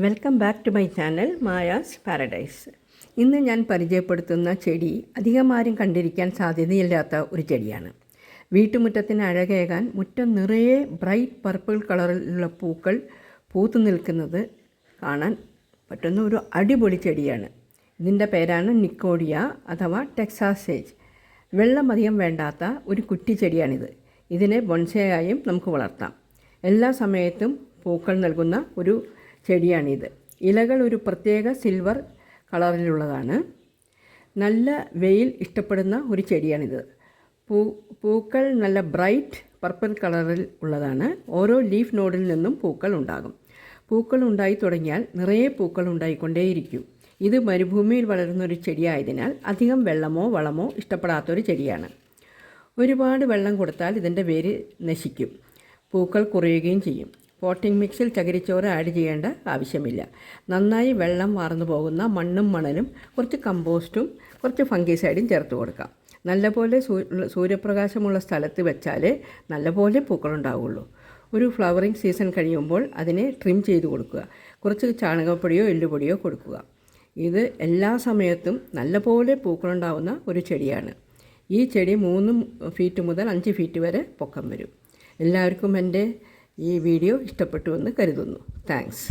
Welcome back to my channel Maya's paradise. ഇന്ന് ഞാൻ പരിചയപ്പെടുത്തുന്ന ചെടി അധികമാരും കണ്ടിരിക്കാൻ സാധ്യതയില്ലാത്ത ഒരു ചെടിയാണ്. വീട്ടുമുറ്റത്തിന് അഴകേകാൻ മുറ്റം നിറയെ ബ്രൈറ്റ് പർപ്പിൾ കളറിലുള്ള പൂക്കൾ പൂത്തു നിൽക്കുന്നത് കാണാൻ പറ്റുന്ന ഒരു അടിപൊളി ചെടിയാണ്. ഇതിൻ്റെ പേരാണ് നിക്കോഡിയ അഥവാ ടെക്സാസേജ്. വെള്ളം അധികം വേണ്ടാത്ത ഒരു കുറ്റി ചെടിയാണിത്. ഇതിനെ ബൊൺസയായും നമുക്ക് വളർത്താം. എല്ലാ സമയത്തും പൂക്കൾ നൽകുന്ന ഒരു ചെടിയാണിത്. ഇലകൾ ഒരു പ്രത്യേക സിൽവർ കളറിലുള്ളതാണ്. നല്ല വെയിൽ ഇഷ്ടപ്പെടുന്ന ഒരു ചെടിയാണിത്. പൂക്കൾ നല്ല ബ്രൈറ്റ് പർപ്പിൾ കളറിൽ ഉള്ളതാണ്. ഓരോ ലീഫ് നോഡിൽ നിന്നും പൂക്കൾ ഉണ്ടാകും. പൂക്കൾ ഉണ്ടായി തുടങ്ങിയാൽ നിറയെ പൂക്കൾ ഉണ്ടായിക്കൊണ്ടേയിരിക്കും. ഇത് മരുഭൂമിയിൽ വളരുന്ന ഒരു ചെടിയായതിനാൽ അധികം വെള്ളമോ വളമോ ഇഷ്ടപ്പെടാത്തൊരു ചെടിയാണ്. ഒരുപാട് വെള്ളം കൊടുത്താൽ ഇതിൻ്റെ വേര് നശിക്കും, പൂക്കൾ കുറയുകയും ചെയ്യും. പോട്ടിംഗ് മിക്സിൽ ചകിരിച്ചോറ് ആഡ് ചെയ്യേണ്ട ആവശ്യമില്ല. നന്നായി വെള്ളം വാർന്നു പോകുന്ന മണ്ണും മണലും കുറച്ച് കമ്പോസ്റ്റും കുറച്ച് ഫംഗിസൈഡും ചേർത്ത് കൊടുക്കാം. നല്ലപോലെ സൂര്യപ്രകാശമുള്ള സ്ഥലത്ത് വെച്ചാലേ നല്ലപോലെ പൂക്കളുണ്ടാവുള്ളൂ. ഒരു ഫ്ലവറിങ് സീസൺ കഴിയുമ്പോൾ അതിനെ ട്രിം ചെയ്ത് കൊടുക്കുക. കുറച്ച് ചാണകപ്പൊടിയോ എല്ലുപൊടിയോ കൊടുക്കുക. ഇത് എല്ലാ സമയത്തും നല്ലപോലെ പൂക്കളുണ്ടാവുന്ന ഒരു ചെടിയാണ്. ഈ ചെടി 3 ഫീറ്റ് മുതൽ 5 ഫീറ്റ് വരെ പൊക്കം വരും. എല്ലാവർക്കും എൻ്റെ ഈ വീഡിയോ ഇഷ്ടപ്പെട്ടു എന്ന് കരുതുന്നു. താങ്ക്സ്.